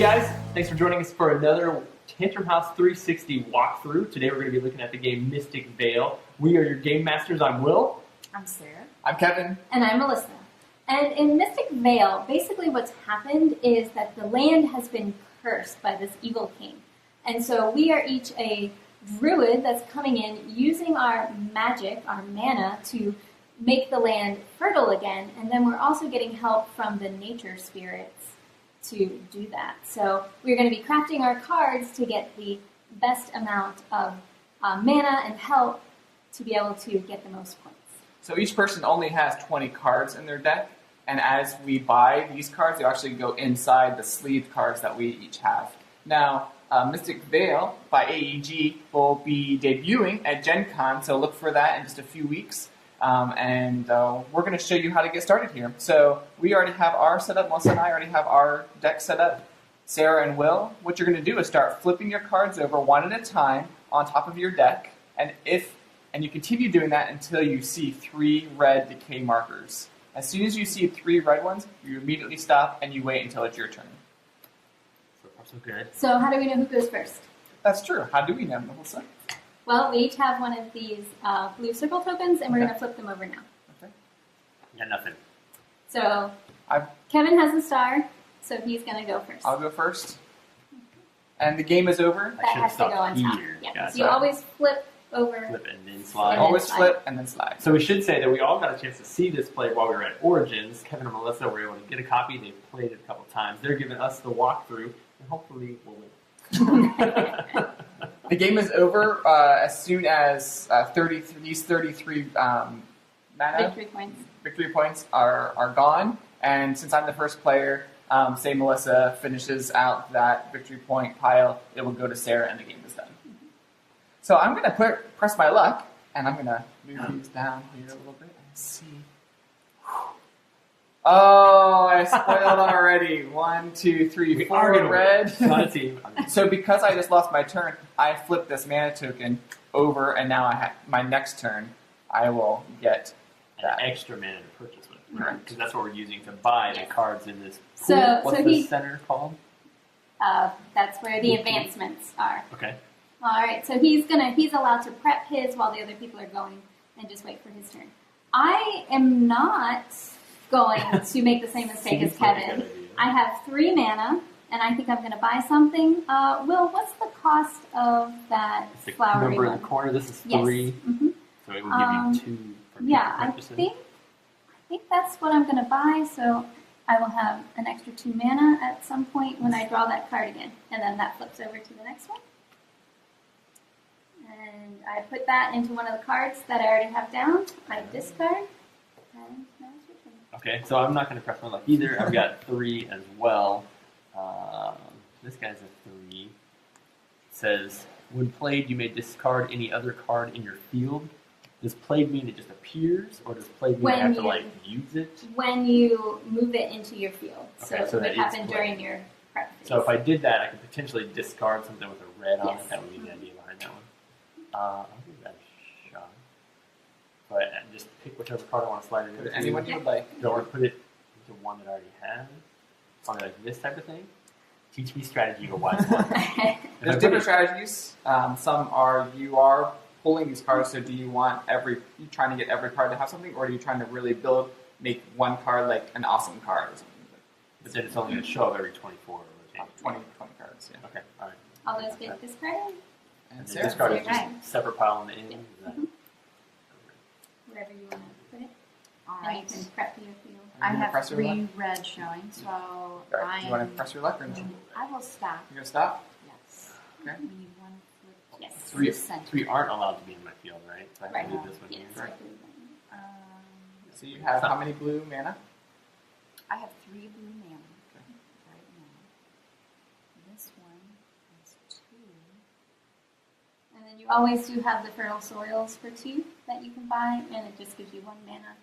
guys, thanks for joining us for another Tantrum House 360 walkthrough. Today we're going to be looking at the game Mystic Vale. We are your game masters. I'm Will. I'm Sarah. I'm Kevin. And I'm Melissa. And in Mystic Vale, basically what's happened is that the land has been cursed by this evil king. And so we are each a druid that's coming in using our magic, our mana, to make the land fertile again. And then we're also getting help from the nature spirits to do that. So we're going to be crafting our cards to get the best amount of mana and help to be able to get the most points. So each person only has 20 cards in their deck, and as we buy these cards, they actually go inside the sleeved cards that we each have. Now, Mystic Vale by AEG will be debuting at Gen Con, so look for that in just a few weeks. We're going to show you how to get started here. So we already have our setup. Melissa and I already have our deck set up. Sarah and Will, what you're going to do is start flipping your cards over one at a time on top of your deck, and you continue doing that until you see 3 red decay markers. As soon as you see 3 red ones, you immediately stop and you wait until it's your turn. So far, so good. So how do we know who goes first? That's true. How do we know, Melissa? Well, we each have one of these blue circle tokens, and we're going to flip them over now. Okay. Got nothing. So Kevin has the star, so he's going to go first. I'll go first. And the game is over. That has to go on top. Here. Yeah. Gotcha. So you always flip over. Flip and then slide. Always flip and then slide. So we should say that we all got a chance to see this play while we were at Origins. Kevin and Melissa were able to get a copy. They played it a couple times. They're giving us the walkthrough, and hopefully we'll win. The game is over as soon as these 33 mana victory points are gone. And since I'm the first player, say Melissa finishes out that victory point pile, it will go to Sarah and the game is done. So I'm going to press my luck, and I'm going to move these down here a little bit and see. Oh, I spoiled already. 1, 2, 3, 4 red. Not a team. So because I just lost my turn, I flipped this mana token over, and now my next turn, I will get an extra mana to purchase with. Correct. Because that's what we're using to buy the cards in this pool. So What's the center called? That's where the advancements are. Okay. All right. So he's allowed to prep his while the other people are going and just wait for his turn. I am not going to make the same mistake as Kevin. I have 3 mana, and I think I'm going to buy something. Will, what's the cost of that the flowery number one? in the corner. This is 3. Yes. Mm-hmm. So it will give you 2. For Yeah, I purchasing. think that's what I'm going to buy. So I will have an extra 2 mana at some point when I draw that card again, and then that flips over to the next one. And I put that into one of the cards that I already have down. I discard. And now it's your turn. Okay, so I'm not going to press my luck either. I've got 3 as well. This guy's a 3. It says, when played, you may discard any other card in your field. Does played mean it just appears, or does played mean I have to use it? When you move it into your field. Okay, so that it is happened played. during your prep phase. So if I did that, I could potentially discard something with a red on Yes. it. That would be the idea behind that one. I'll give that a shot. But just pick whichever card I want to slide it into. anyone you would like. Do I want to put it into one that I already have? Something like this type of thing? Teach me strategy, you wise one. There's different strategies. Some are you are pulling these cards. So do you want you trying to get every card to have something, or are you trying to really make one card like an awesome card or something? But then it's only going to show up every 24 or 20 cards. Yeah. Okay, all right. All those get discarded And This Sarah? card is Right. just separate pile on the end. Is that- wherever you want to put it. All And you right. can prep your field. I You gonna have press your 3 red showing, so All right. Do you want to press your luck or no? I will stop. You gonna stop? Yes. Okay. We need 1 flip. Yes. 3, Center. 3 aren't allowed to be in my field, right? So I have Right. to leave this one Yes. here. Um, So you have how many blue mana? I have 3 blue mana right now. This one is 2. And then you always do have the fertile soils for 2 that you can buy, and it just gives you 1 mana.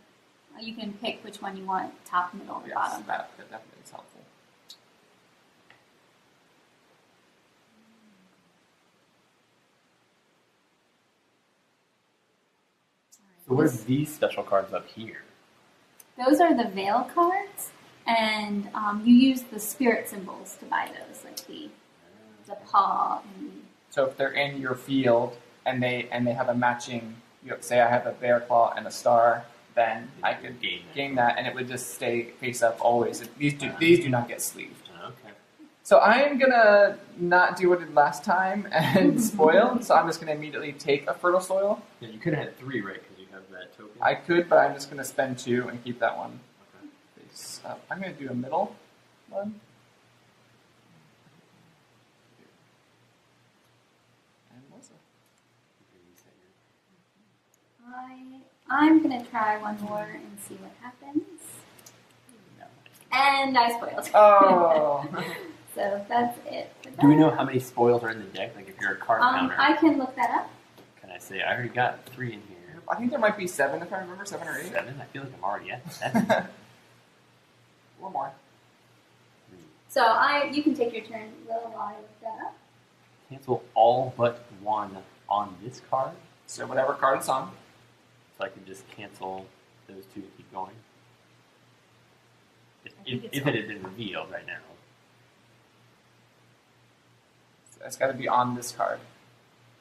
You can pick which one you want, top, middle, or Yes, bottom. that definitely is helpful. So what are these special cards up here? Those are the Veil cards, and you use the spirit symbols to buy those, like the paw and So if they're in your field and they have a matching, say I have a bear claw and a star, then I could game that, and it would just stay face up always. These do not get sleeved. Okay. So I am gonna not do what I did last time and spoil. So I'm just gonna immediately take a fertile soil. Yeah, you could have had 3, right? Because you have that token. I could, but I'm just gonna spend 2 and keep that one Okay. face up. I'm gonna do a middle one. And Melissa. I'm gonna try one more and see what happens. No. And I spoiled. Oh. So that's it. For that. Do we know how many spoils are in the deck? Like if you're a card counter, I can look that up. can I say I already got 3 in here? I think there might be 7 if I remember, 7 or 8. 7? I feel like I'm already at 7. A little more. So you can take your turn, Will, while I look that up. Cancel all but 1 on this card, So whatever card it's on. so I can just cancel those 2 and keep going. I think If it's it had been revealed right now. It's got to be on this card.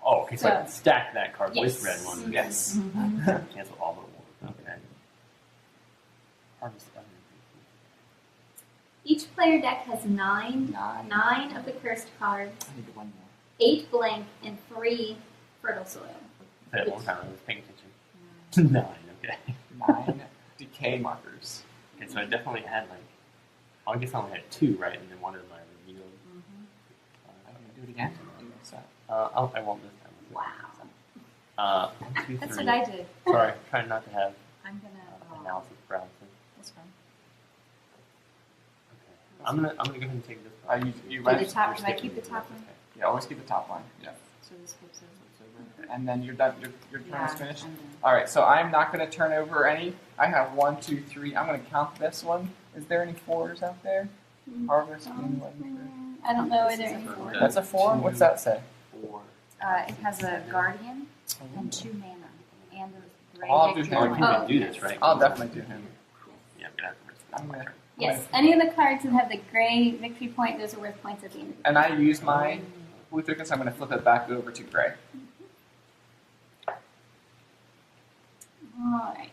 Oh, okay, so I can So- stack that card Yes. with red one. Yes. Cancel all but 1. Okay. Harvest other. Each player deck has 9 9. of the cursed cards, I need 1 more. 8 blank, and 3 fertile soil. Say it one time, I was paying attention. 9, okay. 9 decay markers. Okay, so I definitely had I guess I only had 2, right? And then one of them I revealed. I'm going to do it again. So, I won't this time. Wow. 1, 2, 3. That's what I did. Sorry, trying not to have I'm gonna. analysis paralysis. That's fine. Okay. I'm gonna go ahead and take this one. you Do the went. top. You're Can I sticking keep the with top it, one? okay. Yeah, always keep the top line. Yeah. So this flips over. And then you're done. Your turn is Yeah, finished. I'm done. All right. So I'm not going to turn over any. I have 1, 2, 3. I'm going to count this one. Is there any 4s out there? Harvest. I don't know This whether is a any four. more. That's a 4. What's that say? 4. It has a guardian and 2 mana and the gray I'll do victory. Oh, I him. can Oh, even do yes. this, right? I'll definitely do him. Yeah, I'm gonna have to risk I'm my gonna- turn. Yes, any of the cards that have the gray victory point, those are worth points at the end of the And I use my blue tokens. I'm going to flip it back over to gray. Alright.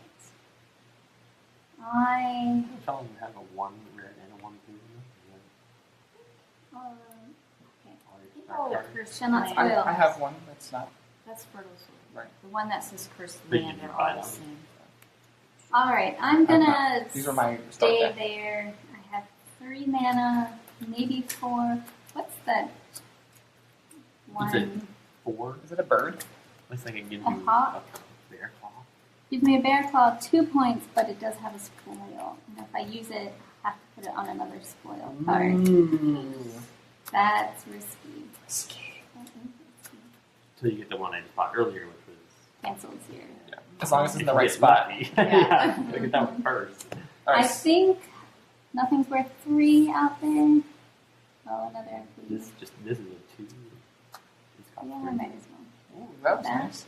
I. Which all of them have a 1 red and a 1 blue. Okay. Oh, cursed Shall not land. spoil. I have one that's not. That's fertile soil. Right. The one that says cursed But you land can are buy all the them. same. Alright, I'm gonna These are my start stay deck. there. I have 3 mana, maybe 4. What's that? It's a- One. 4. Is it a bird? Looks like it gives A you hawk? a bear claw. Gives me a bear claw, 2 points, but it does have a spoil. And if I use it, I have to put it on another spoil card. Ooh. That's risky. Scary. That is risky. Until you get the one I just bought earlier, which was. Cancels here. Yeah. As long as it's in if the you right get spot. lucky. Yeah. Yeah, gotta get that one first. All I right. think nothing's worth 3 out there. Oh, another please. This is a 2. It's got Yeah, I 3. might as well. Ooh, that was That. nice.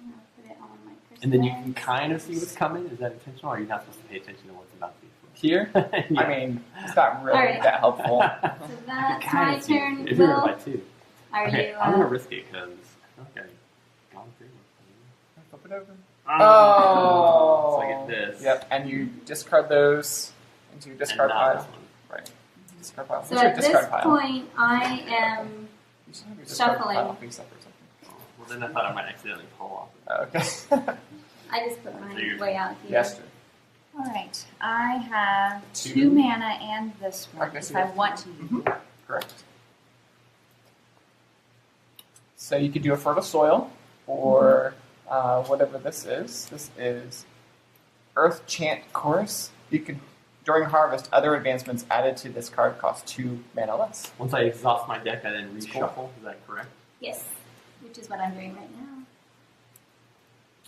I'll put it on my first And then you can lens. kind of see what's coming. Is that intentional, or are you not supposed to pay attention to what's about to be? Here, Yeah. I mean, it's not really All right. that helpful. So that's You kinda my see it. turn. If you're Will, by 2. are Okay, you? I'm gonna risk it because I feel like I gone through it. Flip it over. Oh! So I get this. Yep, and you discard those into your And discard not pile. this one. Right. Discard pile. So What's your at this discard pile? point, I am. You should have your discard shuffling. pile face up or something. Well, then I thought I might accidentally pull off. Okay. I just put mine Figured. way out here. yes. All right. I have 2. 2 mana and this one Okay, so if you I have want to use it. Correct. So you could do a fertile soil, or whatever this is. This is Earth Chant Chorus. You can, during harvest, other advancements added to this card cost 2 mana less. Once I exhaust my deck, I then That's reshuffle. cool. Is that correct? Yes, which is what I'm doing right now.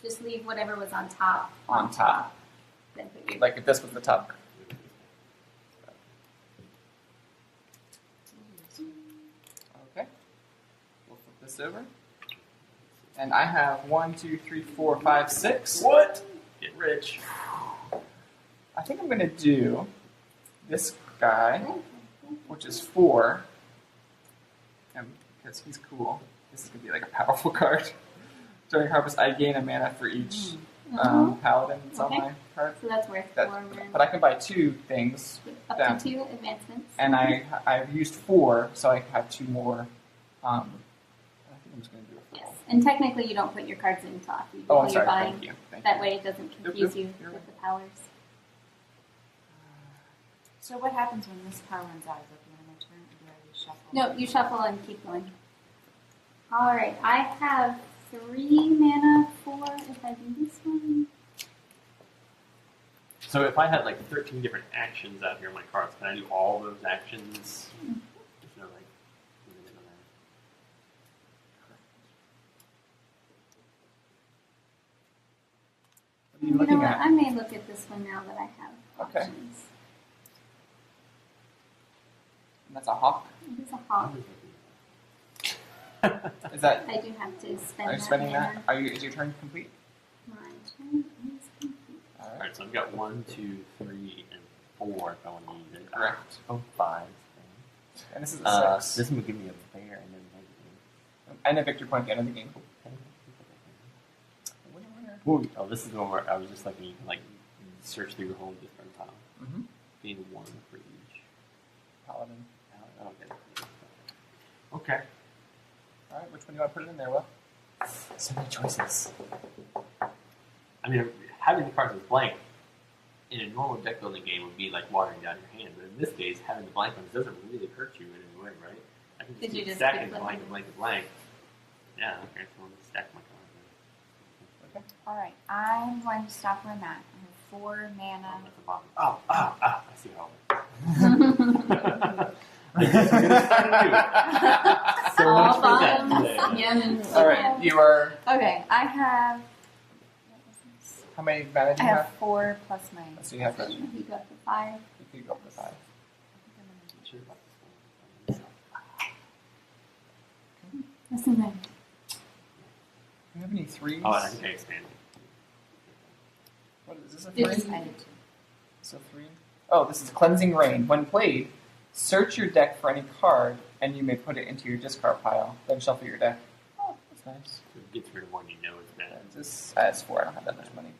Just leave whatever was on top On top. Then put your Like if this was the top. Okay. We'll flip this over. And I have 1, 2, 3, 4, 5, 6. What? Get rich. I think I'm going to do this guy, which is 4, and because he's cool, this is going to be like a powerful card. During harvest, I gain a mana for each paladin that's on my card. So that's worth 4 mana. But I can buy 2 things, Up down. to 2 advancements. and I've used 4, so I have 2 more. I think I'm just going to do a 4. Yes, and technically you don't put your cards in top. You do Oh, I'm when sorry. you're buying. Thank you. Thank That you. way it doesn't confuse you You're with the powers. So what happens when this power runs out? Is it the end of my turn, or do I reshuffle? No, you shuffle and keep going. All right, I have 3 mana for if I do this one. So if I had like 13 different actions out here in my cards, can I do all those actions? There's no like. What are you You know looking what? at? I may look at this one now that I have Okay. options. And that's a hawk. It is a hawk. Is that? I do have to spend Are you that spending mana. that? Is your turn complete? My turn is complete. All right. Alright, so I've got 1, 2, 3, and 4 if I want to use it. Correct. Oh, 5. And this is a 6. This one would give me a bear and then maybe. And a victory point at the end of the game. Ooh, oh, this is the one where I was just like, you can like search through your whole different pile. Mm-hmm. Gain 1 for each. Paladin. I don't get it. Okay. All right. Which one do you want to put it in there, Will? So many choices. I mean, having the cards as blank in a normal deck building game would be like watering down your hand, but in this case, having the blank ones doesn't really hurt you in any way, right? I can Did you keep just stacking keep blank and flipping? blank and blank. Yeah, okay, so I'm gonna stack my cards. Okay. All right, I'm going to stop where I'm at. I have 4 mana. At the bottom. I see how it works. I guess we're gonna start anew. So much All for that bottoms. today. Yeah. All right. You are. Okay, I have. What was this? How many mana do I you have have? 4 plus my. So you have to. You go up to 5. You can go up to 5. Sure about this one. Listen then. Do you have any 3s? Oh, I think I expanded. What is this? A Did 3? I did too. So 3. Oh, this is Cleansing Rain. When played, search your deck for any card, and you may put it into your discard pile. Then shuffle your deck. Oh, that's nice. So it gets rid of one you know is bad. This adds 4. I don't have that much money.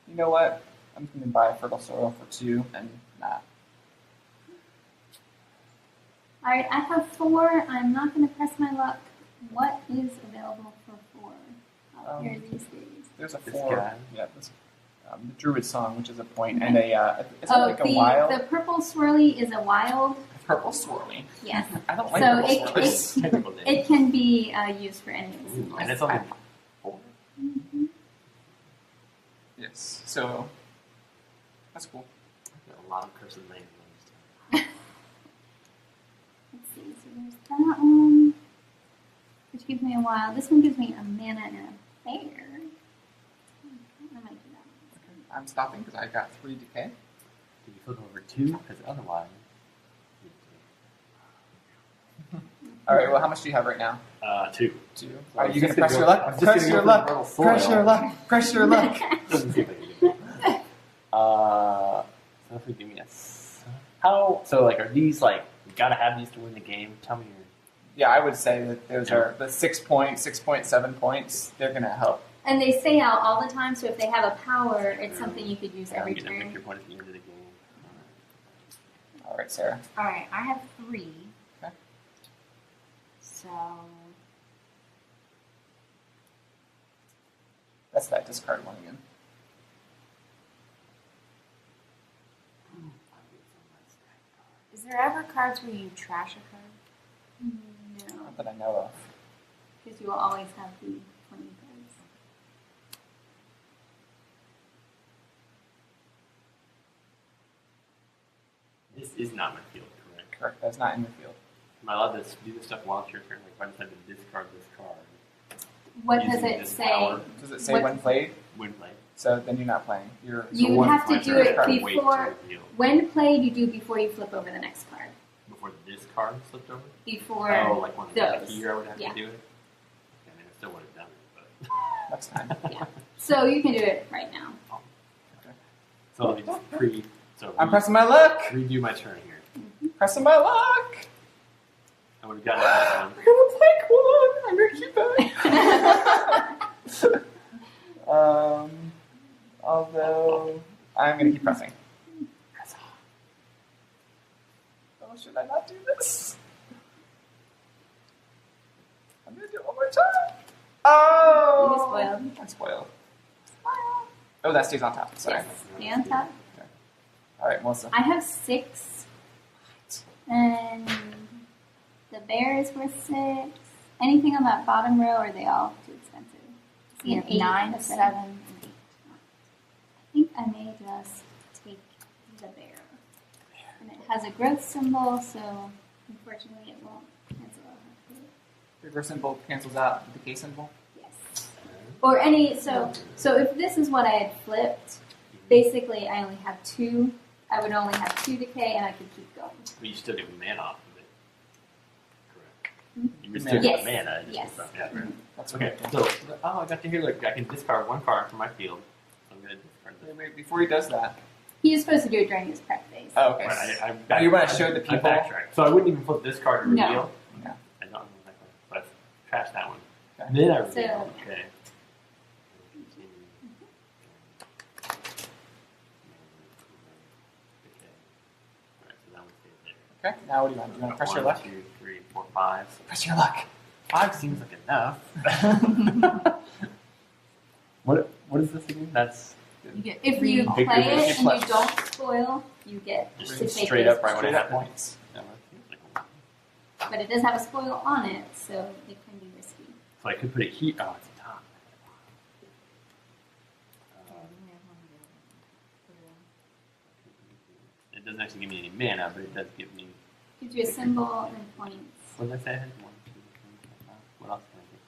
You know what? I'm just gonna buy a Fertile Soil for 2 and not. All right, I have 4. I'm not going to press my luck. What is available for 4 out here these days? There's a This 4. guy. Yeah, this. The Druid Song, which is a point, and a. Is it Oh, like a wild? the purple swirly is a wild. Purple swirly. Yes. I don't like So purple it- swirlies. Technical name. It can be used for any of the Ooh, symbols. and it's only 4. Yes. So that's cool. I've got a lot of cursed names. Let's see. So there's that one, which gives me a wild. This one gives me a mana and a bear. I might do that one. I'm stopping because I got 3 decay. Did you flip over 2? Because otherwise. All right. Well, how much do you have right now? 2. 2. So Are I'm you just gonna press go- your luck? I'm just Press gonna your go luck. for the fertile Press soil. your luck. Press your luck. Doesn't seem like a good thing. So if we give me a. How? So, like, are these, like, you gotta have these to win the game? Tell me your. Yeah, I would say that those are the 6 points, 6.7 points. They're gonna help. And they stay out all the time, so if they have a power, it's something you could use I'm every getting a turn. victory point at the end of the game. All right, Sarah. All right, I have 3. Okay. So That's that discard one again. is there ever cards where you trash a card? No, Not that I know of. because you will always have the 20 cards. This is not my field, correct? Correct. That's not in the field. Am I allowed to do this stuff while it's your turn? Like, if I just have to discard this card What does Using it this say? power. Does it say What- when played? when played? So then you're not playing. You're. You So would once have to my do turn, it I gotta wait before- to reveal. When played, you do before you flip over the next card. Before this card slipped over? Before Oh, like when it was those. here, I would have Yeah. to do it? I mean, I still would have done it, Next time. So you can do it right now. but. So let me just So I'm pressing my luck. redo my turn here. Pressing my luck. I would have gotten that one. I'm gonna pick one. I'm gonna keep it. Although I'm gonna keep pressing. Oh, should I not do this? I'm gonna do it one more time. Oh! You spoiled. I spoiled. Oh, that stays on top. Sorry. Yes. Stay on top. All right, Melissa. I have 6, and the bear is worth 6. Anything on that bottom row, or are they all too expensive? See an 8, 9, a 7, and 8. I think I may just take the bear. And it has a growth symbol, so unfortunately it won't cancel out. Reverse symbol cancels out the decay symbol. Yes. Or any, so if this is what I had flipped, basically I only have 2. I would only have 2 decay, and I could keep going. But you still get mana off of it. Correct. Hmm? You would still Yes. get mana. Just Yes. stuff. Yeah, right. That's Okay, so I got to hear. Look, I can discard 1 card from my field. So I'm gonna discard this. Wait, before he does that. He was supposed to do it during his prep phase. Oh, okay. Right, Oh, you want to show the I people? backtracked. So I wouldn't even flip this card to No. reveal. No. I don't know that one. So I trashed that one. Okay. Then I reveal. So- Okay. Alright, so that one stays there. Okay. Now what do you want? Do you want to press your luck? 1, 2, 3, 4, 5. Press your luck. 5 seems like enough. What is this again? That's You get If you three. play Victory it and plus. you don't spoil, you get just to take straight those up right when it Straight up happens. points. Yeah, that seems like a lot. But it does have a spoil on it, so it can be risky. So I could put it here. Oh, it's a top. It doesn't actually give me any mana, but it does give me. Gives you a symbol and points. What did I say? I had 1, 2, 3, 4, 5. What else can I get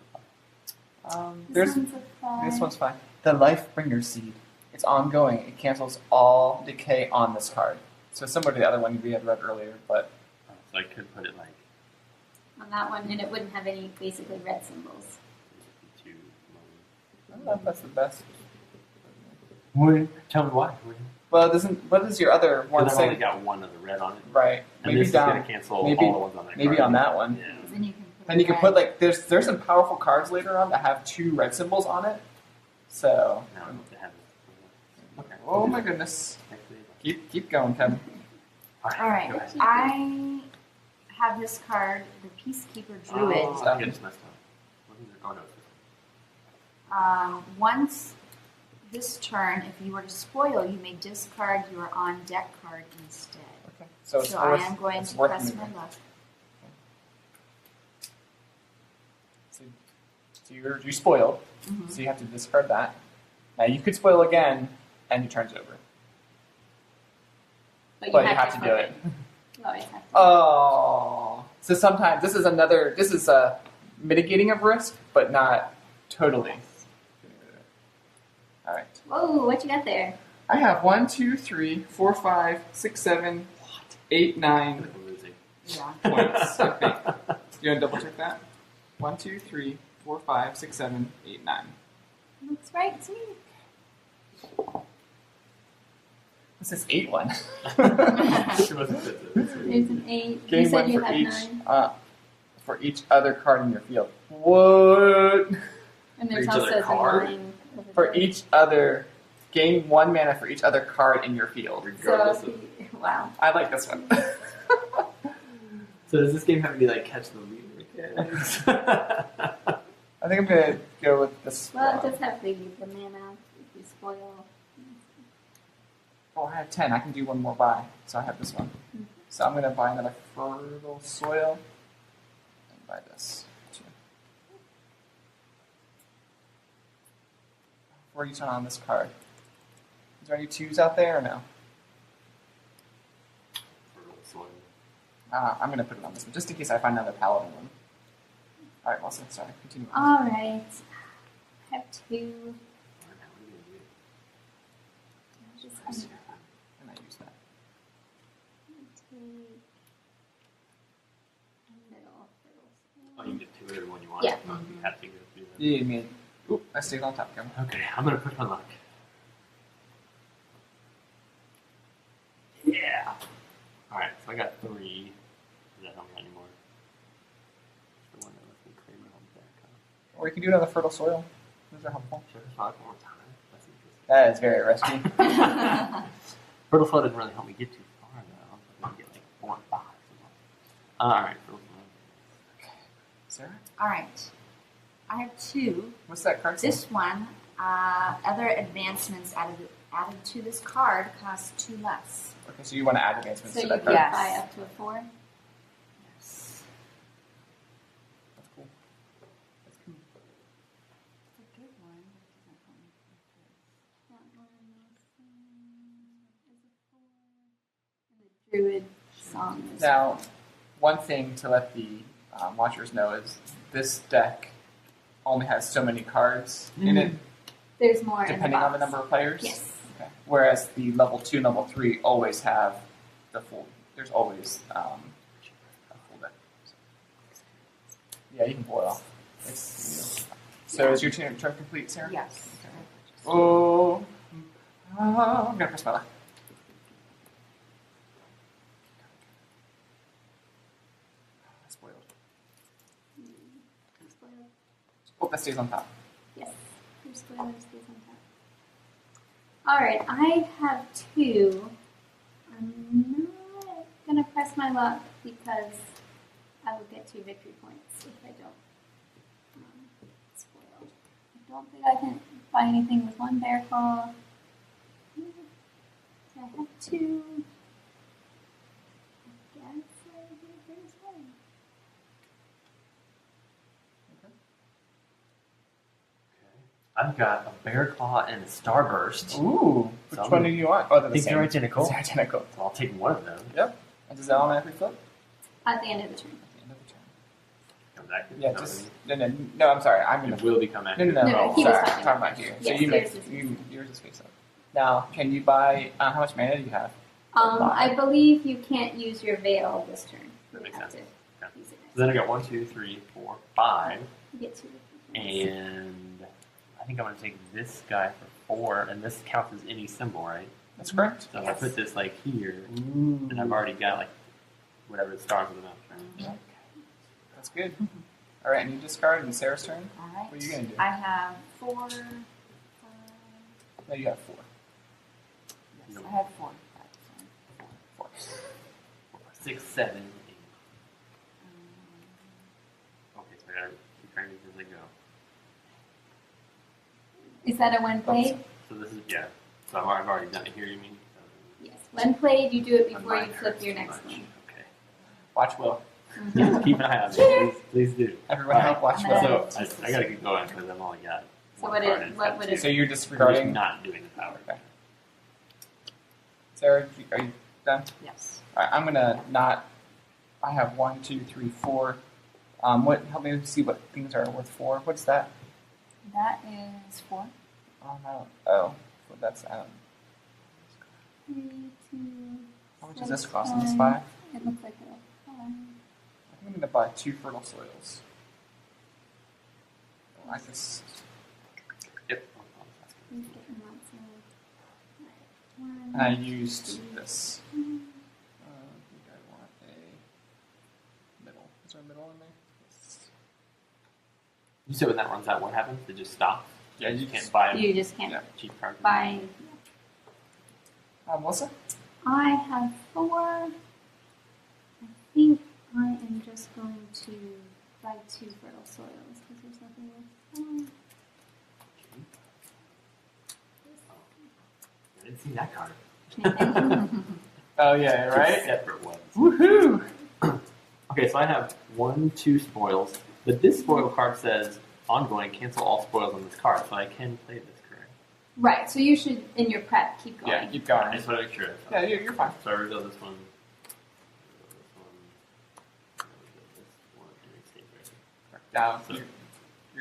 for 5? There's This one's a 5. this one's fine. The Lifebringer Seed. It's ongoing. It cancels all decay on this card. So similar to the other one we had read earlier, but Oh, so I could put it like On that one, and it wouldn't have any basically red symbols. 2. I don't know if that's the best. What? Tell me why. Well, it doesn't. What does your other one Because I've only say? got 1 of the red on it. Right. And Maybe this is going down. to cancel maybe- all the ones on that Maybe card. on that one. Yeah. Then you can put And you can red. put like there's some powerful cards later on that have 2 red symbols on it. So. Now I don't have to have it. Okay. Oh my goodness. Actually, Keep going, Kevin. All right. Go ahead. I have this card, the Peacekeeper Druid. Oh, I just messed up. What is it? Oh, no. It's Once this turn, if you were to spoil, you may discard your on deck card instead. Okay. So it's I worth. am going it's to worth press moving. my luck. So you spoiled. Mhm. So you have to discard that. Now you could spoil again, and your turn's over. But you have to do flip it. You always have to. Oh. So sometimes this is a mitigating of risk, but not totally. All right. Whoa, what you got there? I have 1, 2, 3, 4, 5, 6, 7, 8, 9 I'm losing. Yeah. points. I think. You want to double check that? 1, 2, 3, 4, 5, 6, 7, 8, 9. Looks right to me. What's this 8 one? She wasn't fit. There's an 8. You Gain said 1 you for had each. 9. For each other card in your field. What? And there's each also other the card? 9. over For there. each other, gain 1 mana for each other card in your field. Regardless So, of. if you- wow. I like this one. So does this game have to be like catch the leader mechanics? I think I'm gonna go with this Well, it one. does have the mana if you spoil. Oh, I have 10. I can do one more buy, so I have this one. Mhm. So I'm gonna buy another fertile soil and buy this too. Where are you turn on this card? Is there any 2s out there or no? I'm gonna put it on this one just in case I find another paladin one. All right, Wilson. Sorry, continue. All right. I have 2. I'll just And I use that. take a middle. Oh, you can get 2 of every one you want. Yeah. Oh, you have to go through them. Yeah, me. Oop, that stays on top, Kevin. Okay, I'm gonna push my luck. so I got 3. Does that help me anymore? The one that lets me claim it on back. Or you can do it on the fertile soil. Those are helpful. Should I try it one more time? That's interesting. That is very risky. Fertile soil didn't really help me get too far though. I was get like 4 and 5. Alright, fertile soil. Sarah? All right. I have 2. What's that card? This one, other advancements added to this card costs 2 less. Okay, so you want to add advancements So to you that can card. Yes. buy up to a 4. Yes. That's cool. That's cool. It's a good one. That one is a 4. And the Druid song is Now, one thing to let the watchers know is this deck only has so many cards in it, there's more depending in the box. on the number of players. Yes. Okay. Whereas the level 2 and level 3 always have the full. There's always a full deck. Yeah, you can pull it off. It's so is your turn complete, Sarah? Yes. Oh, I'm gonna press my luck. Spoiled. Spoiled. Oh, that stays on top. Yes. Your spoiler stays on top. Alright, I have 2. I'm not gonna press my luck because I will get 2 victory points if I don't spoil. I don't think I can buy anything with 1 bear claw. So I have 2. I guess I will do it this way. I've got a bear claw and a starburst. Ooh, which So one do you want? Oh, they're the think same. they're identical. They're identical. So I'll take one of them. Yep. And does that automatically flip? At the end of the turn. At the end of the turn. Come back. Yeah, just no. I'm sorry. I'm gonna. It will become No, active. no, no. No, he was sorry. talking I'm talking about here. Yes, so you yours make is- yours is face up. Now, can you buy? How much mana do you have? I believe you can't use your veil this turn. That You makes have sense. to Okay. use it next So then I got 1, 2, 3, 4, 5, turn. You get 2 victory points. and I think I'm gonna take this guy for 4, and this counts as any symbol, right? That's correct. So if I put this like here, and I've already got like whatever the stars of the mountain. Yeah. That's good. All right, and you discard in Sarah's turn. All right. What are you gonna do? I have 4, 5. No, you have 4. Yes, I have 4. Four. 6, 7, 8. Okay, so I gotta keep trying these as I go. Is that a when played? So this is So I've already done it here. You mean? Yes. When played, you do it My before you mind flip hurts your too next much. one. Okay. Watch Will. Yeah, keep an eye on it. Please do. Everyone help watch I'm Will. gonna- So I gotta keep going because I've only got. So one what card is- and what it's got would two. it- So you're I'm just disregarding. not doing the power. Okay. Sarah, are you done? Yes. All right, I'm gonna not. I have 1, 2, 3, 4. What? Help me see what things are worth 4. What's that? That is 4. Oh no. Oh, so that's 3, 2. How much does this cost? Is this 5? It looks like it'll 5. I think I'm gonna buy 2 fertile soils. I just. Yep. Please get them out so. Alright, I 1, used this. 2. I think I want a middle. Is there a middle in there? Yes. You said when that runs out, what happens? It just stops. Yeah, you you can't just- buy You just can't Yeah. cheap cards. buy. Melissa? I have 4. I think I am just going to buy 2 fertile soils because there's nothing worth 4. I didn't see that card. Oh yeah, Two right. separate ones. Woohoo! Okay, so I have 1, 2 spoils, but this spoil card says ongoing. Cancel all spoils on this card, so I can play this, correct? Right, so you should, in your prep, keep going. Yeah, keep I going. just want to make sure. Yeah, you're fine. So I reveal this one. This one. And it stays right here. Now So- you're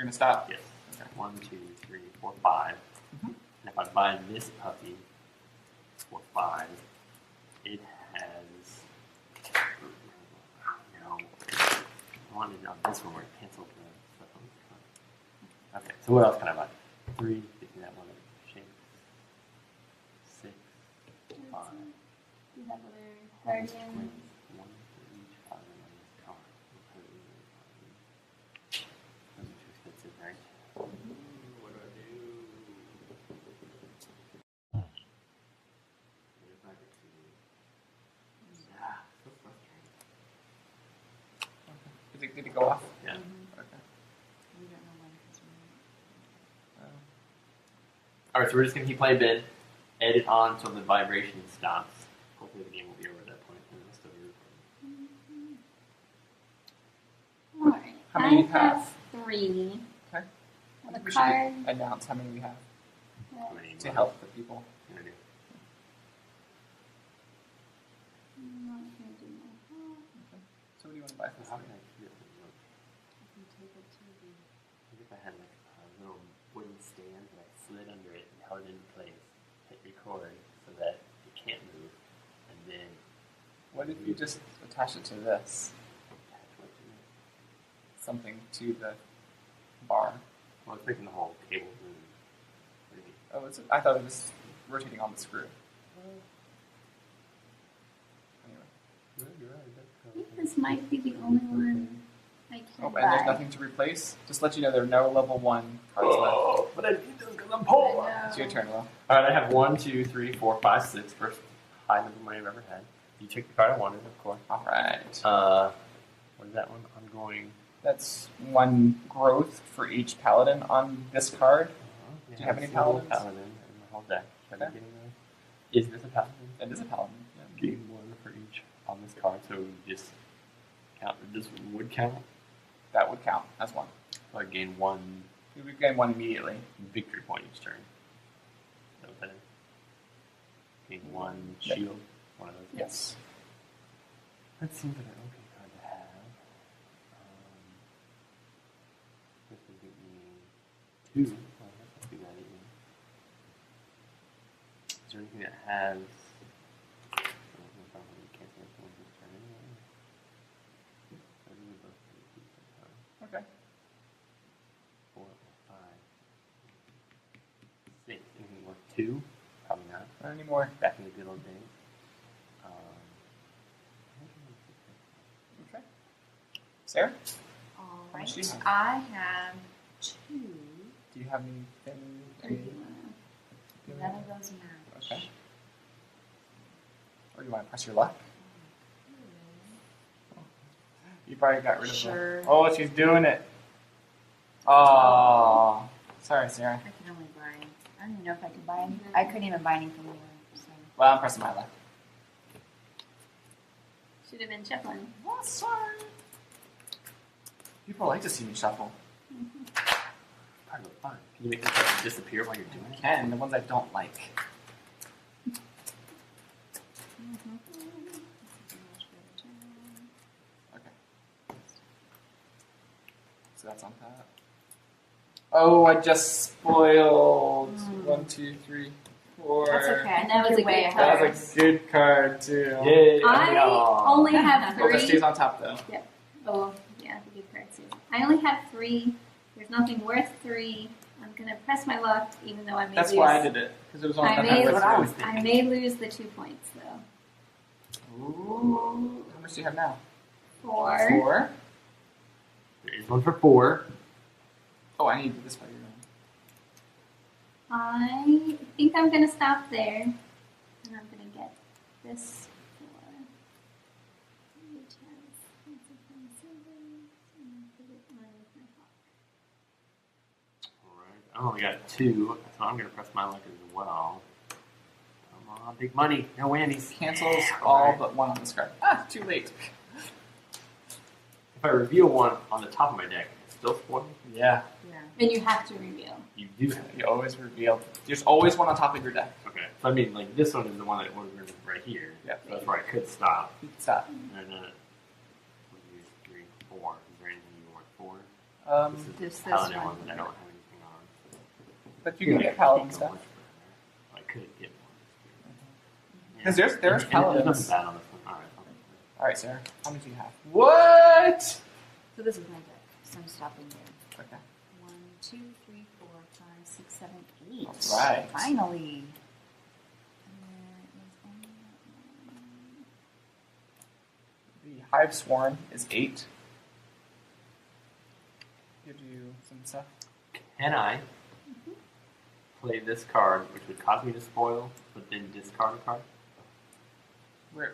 gonna stop. Yes. Okay. 1, 2, 3, 4, 5. Mhm. And if I buy this puppy for 5, it has. No. I wanted on this one where it canceled the stuff on this card. Okay, so what else can I buy? 3, picking that one up. Shape. 6, 5. You have other guardians. All right, so we're just gonna keep playing Ben. Edit on until the vibration stops. Hopefully the game will be over at that point. And it'll still be recording. Alright. How many I you have? have 3. Okay. On the We card. should announce how many we have How many to more help the people. you gonna do? I'm not gonna do my half. So what do you want to buy for How this? can I keep it? You can take it to the. What if I had like a little wooden stand that I slid under it and held it in place, hit record so that it can't move, and then What if you just attach it to this? attach what to it? Something to the bar. Well, it's making the whole cable move. What do you mean? Oh, I thought it was rotating on the screw. Anyway. No, you're right. I think this might be the only one I can Oh, buy. and there's nothing to replace? Just let you know there are no level 1 cards left. Oh, but I need those because I'm poor. I know. It's your turn, Will. Alright, I have 1, 2, 3, 4, 5, 6. First high number of money I've ever had. You take the card I wanted, of course. Alright. What is that one? I'm going. That's 1 growth for each paladin on this card. Do you have any paladins? Paladin in my whole deck. Should I Okay. be getting those? Is this a paladin? That is a paladin. Yeah. Gain 1 for each on this card, so we just count. This would count. That would count as 1. So I gain 1 You would gain 1 immediately. victory point each turn. Is that what that is? Gain 1 Yep. shield. One of those. Yes. That seems like an okay card to have. This would give me 2. Well, that's not too bad either. Is there anything that has? Okay. 4 or 5. 6. Anything worth 2? Probably not. Not anymore. Back in the good old days. Okay. Sarah? All How much right. do you have? I have 2. Do you have anything? Or do you wanna- None of those match. Okay. Or do you want to press your luck? You probably got rid of Sure. her. Oh, she's doing it. Oh, sorry, Sarah. I can only buy. I don't even know if I could buy any. I couldn't even buy anything more. So. Well, I'm pressing my luck. Should have been shuffling. Oh, sorry. People like to see me shuffle. Part of the fun. Can you make this stuff disappear while you're doing I it? can, the ones I don't like. Okay. So that's on top. Oh, I just spoiled. 1, 2, 3, 4. That's okay. I That think was you're a way good ahead. That was a good card too. Yay! I only have Oh, that 3. stays on top though. Oh, yeah, the good card too. I only have 3. There's nothing worth 3. I'm gonna press my luck, even though I may That's lose. why I did it because it was only I nothing may, worth what I three. was thinking. I may lose the 2 points though. Ooh. How much do you have now? 4. 4. There is one for 4. Oh, I need this one. I think I'm gonna stop there, and I'm gonna get this 4, which has lots of fun symbols, and put it on with my hawk. Alright. I only got 2, so I'm gonna press my luck as well. Come on, big money. No whammies. Cancels all but 1 on this card. Ah, too late. If I reveal 1 on the top of my deck, it's still spoiled. Yeah, Yeah. And you have to reveal. You do have you always reveal. There's always 1 on top of your deck. Okay. So I mean, like, this one is the one that was right here. Yeah. So that's where I could stop. You can stop. And then, 1, 2, 3, 4. Is there anything you want 4? This is This the paladin one. one that I don't have anything on. But you can get paladin Keep stuff. going further. I could get more. Because there's And there's paladins. nothing bad on this one. Alright. All right, Sarah. How many do you have? What? So this is my deck. So I'm stopping there. Okay. 1, 2, 3, 4, 5, 6, 7, 8. All right. Finally. And there is only that one. The Hive Swarm is 8. Gives you some stuff. Can I play this card, which would cause me to spoil, but then discard a card? Where,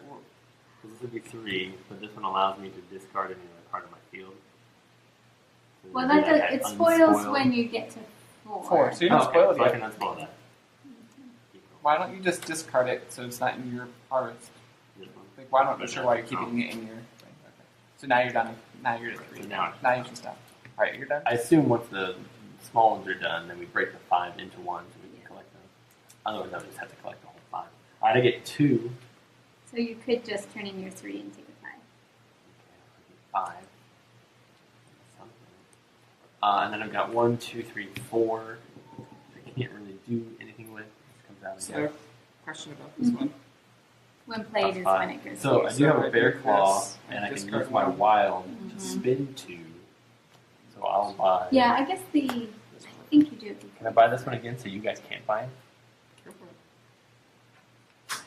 Because this would be 3, but this one allows me to discard any other card of my field. So Well, maybe that I does, had it spoils unspoiled. when you get to 4. 4. So you Oh, don't okay, spoil it so I yet. can unspoil that. Why don't you just discard it so it's not in your harvest? This one. Like, why not? I'm not sure why you're keeping it in your thing. Okay. So now you're done. Now you're at 3. So now Now you can stop. All right, you're done. I assume once the small ones are done, then we break the 5 into 1 so we can collect them. Otherwise, I would just have to collect the whole 5. All right, I get 2. So you could just turn in your 3 and take a 5. Okay, 5. And then I've got 1, 2, 3, 4. I can't really do anything with. This comes out So, again. question about this one. When played is Five. when it goes So here. I do have So a I bear do claw, this, and I can discard use my one. wild Mhm. to spin 2. So I'll buy. Yeah, I guess This I one. think you do it Can I before. buy this one again so you guys can't buy it? Go for it.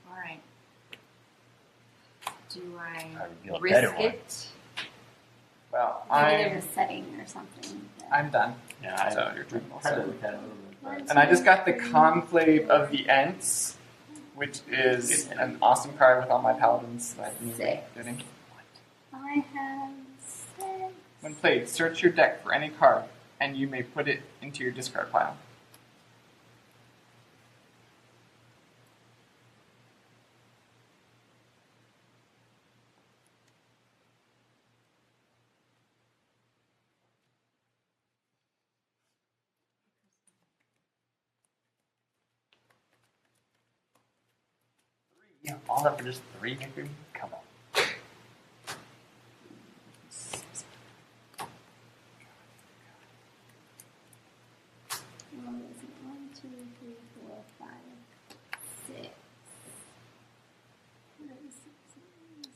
All right. Do I I reveal a risk better one. it? Well, Maybe there's a setting or something. I'm done. Yeah, I So your turn tried also. to look at it a little bit. but- And I just got the Conclave of the Ents, which is an awesome card with all my paladins that I've been Six. getting. I have 6. When played, search your deck for any card, and you may put it into your discard pile. Yeah, all that for just 3 victory? Come on. Well, is it 1, 2, 3, 4, 5, 6? What are the 6s?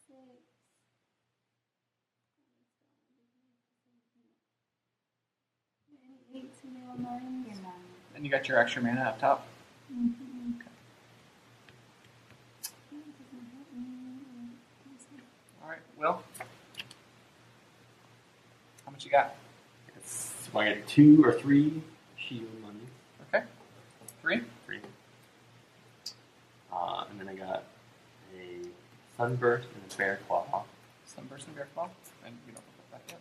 6. Any 8s and they all 9s? You're none. And you got your extra mana up top. Mm-hmm. All right, Will. How much you got? So I get 2 or 3 shield money. Okay. 3. 3. And then I got a sunburst and a bear claw. Sunburst and Bear Claw. And we don't look at that yet.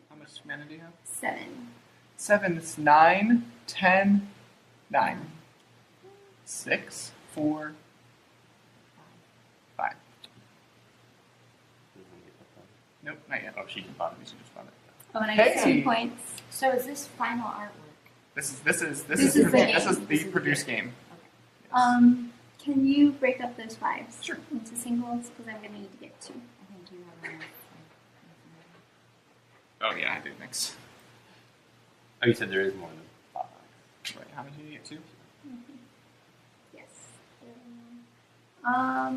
How much mana do you have? 7. 7. It's 9, 10, 9. 6, 4, 5. Nope, not yet. Oh, she just bought We it. should just run it. Oh, and I get Hey! 2 points. So is this final artwork? This is This is the game. this is This the is the produce game. game. Can you break up those 5s? Sure. Into singles? Because I'm going to need to get 2. I think you have enough. Oh yeah, I do. Thanks. Oh, you said there is more than 5. Wait, how many do you get? 2? Yes. I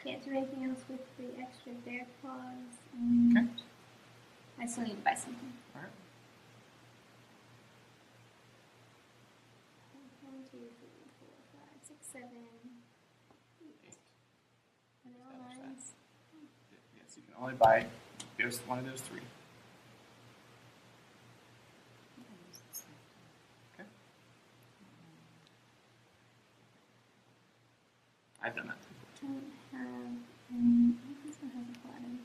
can't do anything else with the extra bear claws. Okay. I still need to buy something. All right. 1, 2, 3, 4, 5, 6, 7, 8. Are they all 9s? Yes, you can only buy one of those 3. Okay. I've done that. Don't have any. This one has a platinum.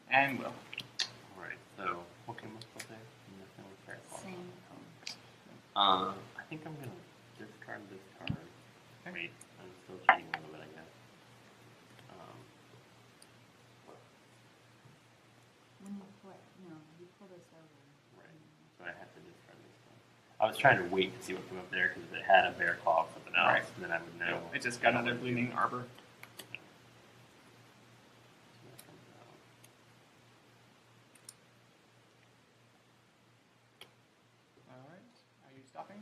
And Will. Alright, so what came up with there? Nothing with bear claw. Same. I think I'm gonna discard this card. Wait, I'm still cheating a little bit, I guess. When you put, no, you pull this over. Right. So I have to discard this one. I was trying to wait to see what came up there because if it had a bear claw or something else, Right. then I would know. It just got another Bleeding Arbor. So that comes out. All right. Are you stopping?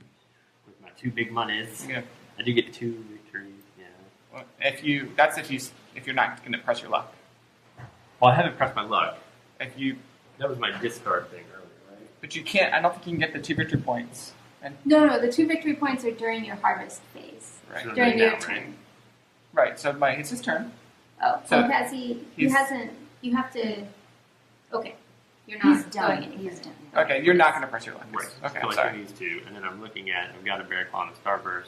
With my 2 big monies, Yeah. I do get 2 victories. Yeah. Well, if you're not going to press your luck. Well, I haven't pressed my luck. If you, That was my discard thing earlier, right? but you can't. I don't think you can get the 2 victory points. And No, the 2 victory points are during your harvest phase. right. So During right your now, turn. right? Right. So it's his turn. Oh, So so has he? He he's- hasn't. You have to. Okay, you're He's not done. going any He's further. done. Okay, you're not going to press your luck. Right. Okay, So I'm I sorry. took these 2, and then I'm looking at, I've got a bear claw and a starburst.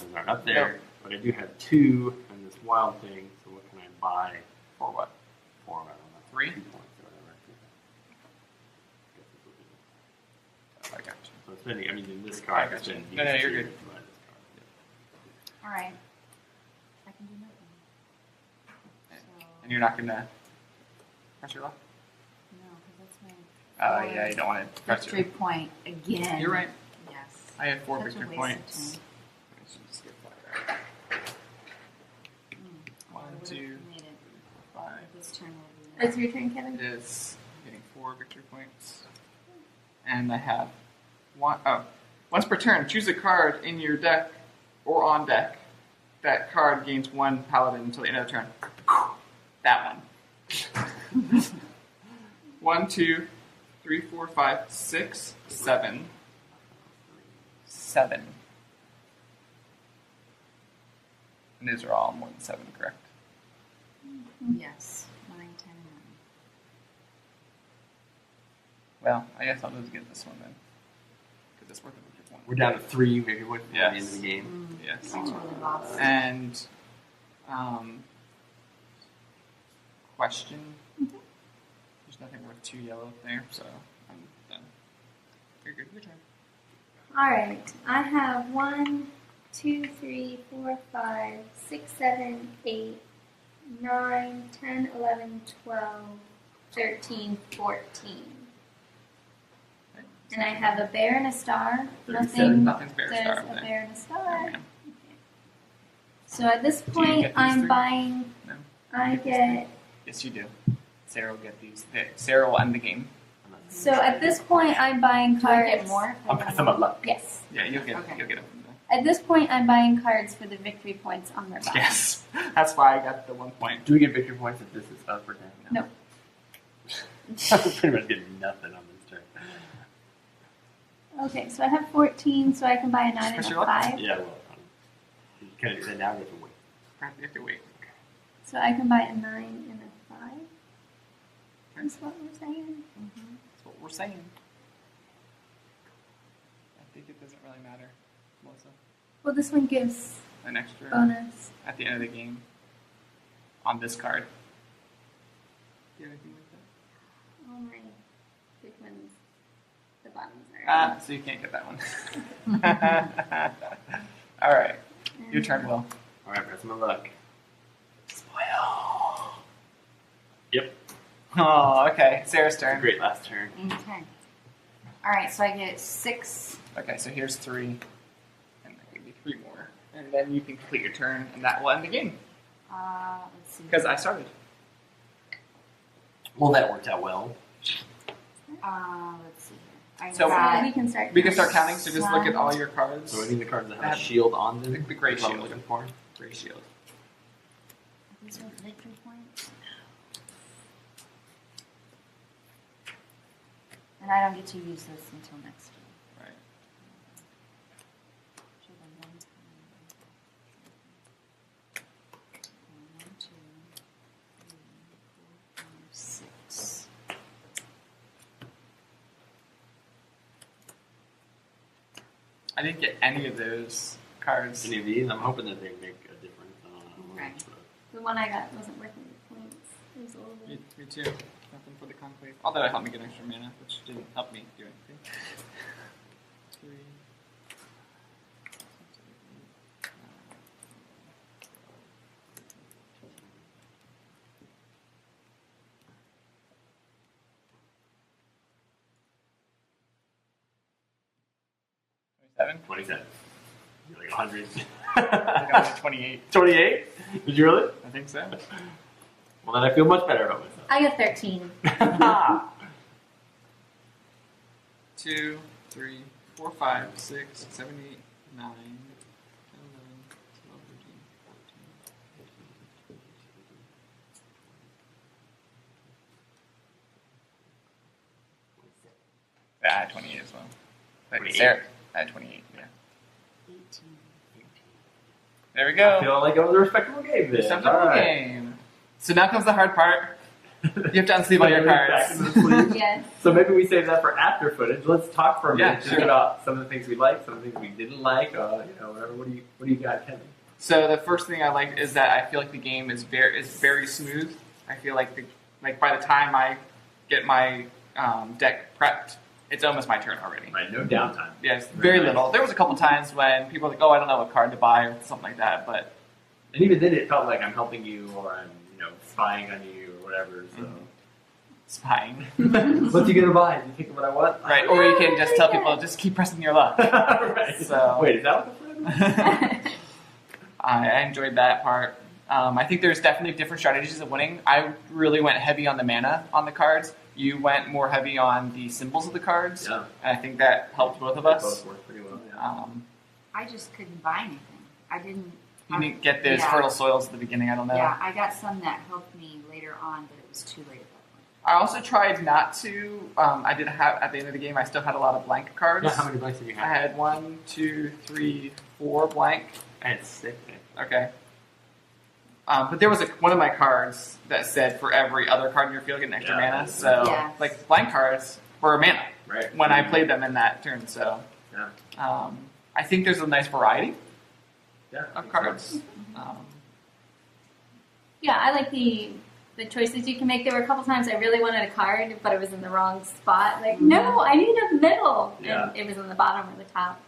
Those aren't up there, Nope. but I do have 2, and this wild thing. So what can I buy For what? for? I don't know. 3? 2 points or whatever. Guess that's what it is. I got you. So spending. I mean, in this I card, got it's you. been No, you're good. to buy this card. All right. I can do nothing. So, And you're not gonna press your luck? no, because that's Oh, my yeah, you don't want to press victory your point again. You're right. Yes. I have 4 Such a victory waste of points. time. I should just get 5. I 1, would've 2, made it. 5. This turn will be It's your turn, Kevin. It is getting 4 victory points. And I have one. Oh, once per turn, choose a card in your deck or on deck. That card gains 1 paladin until the end of the turn. That one. 1, 2, 3, 4, 5, 6, 7. 7. And these are all more than 7, correct? Yes. 9, 10, and 9. Well, I guess I'll just get this one then. Because it's worth a victory point. We're down to 3 victory points at the end Yes. of the game. Yes. That's really lost. And question. There's nothing worth 2 yellow there, so I'm done. Very good. Your turn. All right. I have 1, 2, 3, 4, 5, 6, 7, 8, 9, 10, 11, 12, 13, 14. And I have a bear and a star. 37. Nothing's bear There's star a over there. bear and a Oh, star. man. So at this Do you point, get these I'm 3? buying. No. I You get these get. Yes, you do. Sarah will get these. Sarah will end the game. So at this point, I'm buying Do I cards. get more? I'm passing my luck. Yes. Yeah, you'll get Okay. you'll get them from there. At this point, I'm buying cards for the victory points on their back. Yes, that's why I got the 1 point. Do we get victory points if this is up or down? No. I'm pretty much getting nothing on this turn. Okay, so I have 14, so I can buy a 9 and Press a your luck. 5. Yeah, well, you can then now we have to wait. You have to wait. So I can buy a 9 and a 5. That's what we're saying. That's what we're saying. I think it doesn't really matter, Melissa. Well, this one gives An extra bonus. at the end of the game on this card. Do you have anything like All my big ones, the bottoms are. that? So you can't get that one. All right, your turn, Will. All right, press my luck. Spoil. Yep. Oh, okay. Sarah's A turn. great last turn. Okay. All right, so I get 6. Okay, so here's 3, and there can be 3 more, and then you can complete your turn, and that will end the game Let's see. because I started. Well, that worked out well. Let's see here. I So- got we can start. We can start counting. So just look at all your cards. So any of the cards that have a Have- shield on them, the gray is what I'm shield. looking for. Gray shield. these are victory points. And I don't get to use this until next year. Right. Should have one time. 1, 2, 3, 4, 5, 6. I didn't get any of those cards. Any of these, I'm hoping that they make a difference. I don't know. Right. The one I got wasn't worth any points. It was a little Me, bit. me too. Nothing for the conclave. Although it helped me get extra mana, which didn't help me do anything. 3. 27. You're like 100. I think I was at 28. 28? Did you really? I think so. Well, then I feel much better about myself. I got 13. 2, 3, 4, 5, 6, 7, 8, 9, 10, 11, 12, 13, 14. Yeah, I had 28 as well. But 28? Sarah, I had 28, yeah. 18. There we I go. feel like it was a respectable game then. Acceptable All right. game. So now comes the hard part. You have to unsleeve all your Back cards. in the sleeve. Yes. So maybe we save that for after footage. Let's talk for a minute Yeah, just sure. about some of the things we liked, some of the things we didn't like. Whatever. What do you got, Kevin? So the first thing I like is that I feel like the game is very smooth. I feel like by the time I get my deck prepped, it's almost my turn already. Right, no downtime. Yes, very nice. little. There was a couple times when people were like, "Oh, I don't know what card to buy" or something like that. But And even then, it felt like I'm helping you or I'm, spying on you or whatever. So, spying, what's you gonna buy? You think of what I want? right? Or you can just tell people, just keep pressing your luck. Right. So Wait, is that what the friend was? I enjoyed that part. I think there's definitely different strategies of winning. I really went heavy on the mana on the cards. You went more heavy on the symbols of the cards. Yeah. And I think that helped both of They us. both worked pretty well. Yeah. I just couldn't buy anything. I didn't. You didn't get those Yeah. fertile soils at the beginning, I don't know. Yeah, I got some that helped me later on, but it was too late at that point. I also tried not to. I did have, at the end of the game, I still had a lot of blank cards. Yeah, how many blanks did you I have? had 1, 2, 3, 4 blank. I had 6. Okay. But there was one of my cards that said for every other card in your field, get an extra Yeah. mana. So, Yeah. like, blank cards were mana Right. when I played them in that turn. So, Yeah. I think there's a nice variety Yeah. of cards. Yeah, I like the choices you can make. There were a couple times I really wanted a card, but it was in the wrong spot. Like, no, I need a middle, Yeah. and it was in the bottom or the top.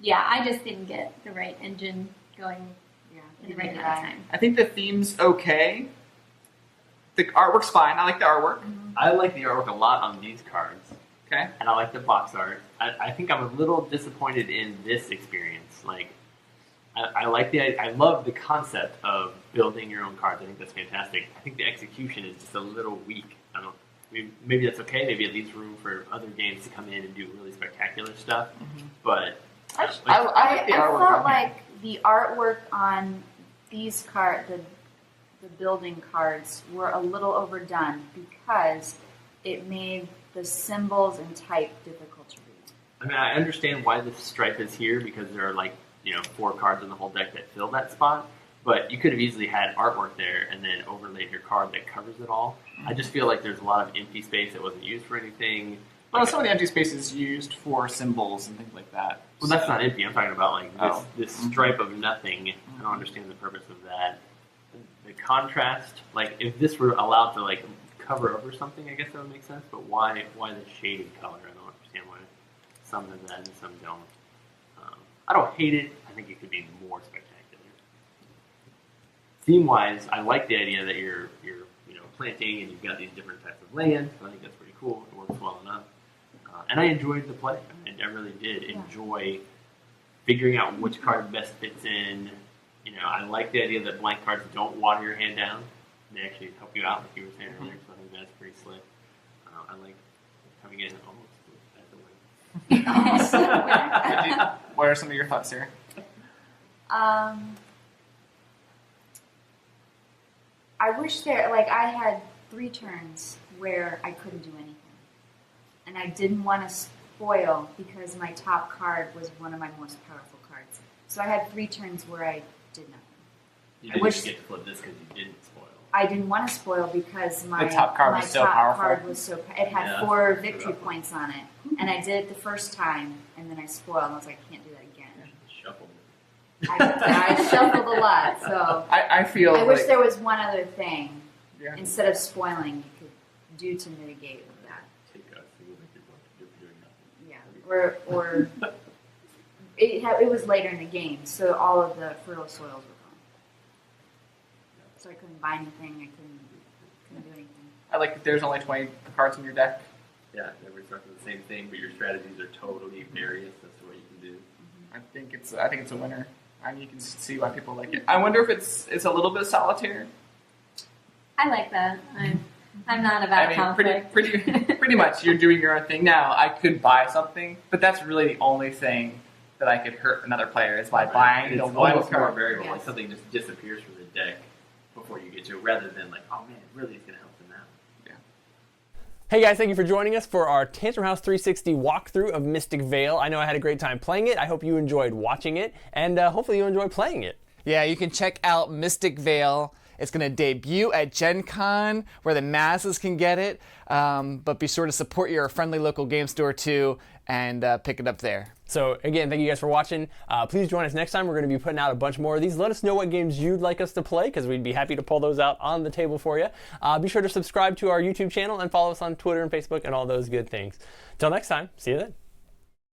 Yeah, I just didn't get the right engine going Yeah, in the neither right did amount of I. time. I think the theme's okay. The artwork's fine. I like the artwork. I like the artwork a lot on these cards, Okay. and I like the box art. I think I'm a little disappointed in this experience. Like, I like I love the concept of building your own cards. I think that's fantastic. I think the execution is just a little weak. I don't. Maybe that's okay. Maybe it leaves room for other games to come in and do really spectacular stuff. But I like the I artwork. felt on here. like the artwork on these the building cards were a little overdone because it made the symbols and type difficult to read. I mean, I understand why this stripe is here because there are 4 cards in the whole deck that fill that spot. But you could have easily had artwork there and then overlaid your card that covers it all. I just feel like there's a lot of empty space that wasn't used for anything. Well, some of the empty spaces used for symbols and things like that. Well, that's not empty. I'm talking about this Oh. stripe of nothing. I don't understand the purpose of that. The contrast, if this were allowed to cover over something, I guess that would make sense. But why the shaded color? I don't understand why some have that and some don't. I don't hate it. I think it could be more spectacular. Theme-wise, I like the idea that you're planting and you've got these different types of land. So I think that's pretty cool. It works well enough. And I enjoyed the play. I really did enjoy figuring out which card best fits in. I like the idea that blank cards don't water your hand down. They actually help you out, like you were saying earlier. So I think that's pretty slick. I like coming in almost as a win. What are some of your thoughts here? I wish I had 3 turns where I couldn't do anything. And I didn't want to spoil because my top card was one of my most powerful cards. So I had 3 turns where I did nothing. You I didn't wish- get to flip this because you didn't spoil. I didn't want to spoil because my The top card was so powerful. It had Yeah. 4 victory points on it. And I did it the first time, and then I spoiled, and I was like, I can't do that again. Shuffle. I shuffled a lot, so I feel I wish like there was one other thing yeah. instead of spoiling you could do to mitigate that. Take a single victory point for doing nothing. Yeah, or it was later in the game, so all of the fertile soils were gone. So I couldn't buy anything. I couldn't do anything. I like that there's only 20 cards in your deck. Yeah, everybody's talking the same thing, but your strategies are totally various as to what you can do. I think it's a winner. I mean, you can see why people like it. I wonder if it's a little bit solitaire. I like that. I'm not about I mean, conflict. pretty much you're doing your own thing. Now, I could buy something, but that's really the only thing that I could hurt another player is by buying it's the one almost more card. variable. Like Yes. something just disappears from the deck before you get to it, rather than oh man, it really is going to help them out. Hey guys, thank you for joining us for our Tantrum House 360 walkthrough of Mystic Vale. I know I had a great time playing it. I hope you enjoyed watching it, and hopefully you enjoy playing it. Yeah, you can check out Mystic Vale. It's going to debut at Gen Con, where the masses can get it. But be sure to support your friendly local game store too, and pick it up there. So again, thank you guys for watching. Please join us next time. We're going to be putting out a bunch more of these. Let us know what games you'd like us to play, because we'd be happy to pull those out on the table for you. Be sure to subscribe to our YouTube channel and follow us on Twitter and Facebook and all those good things. Till next time, see you then.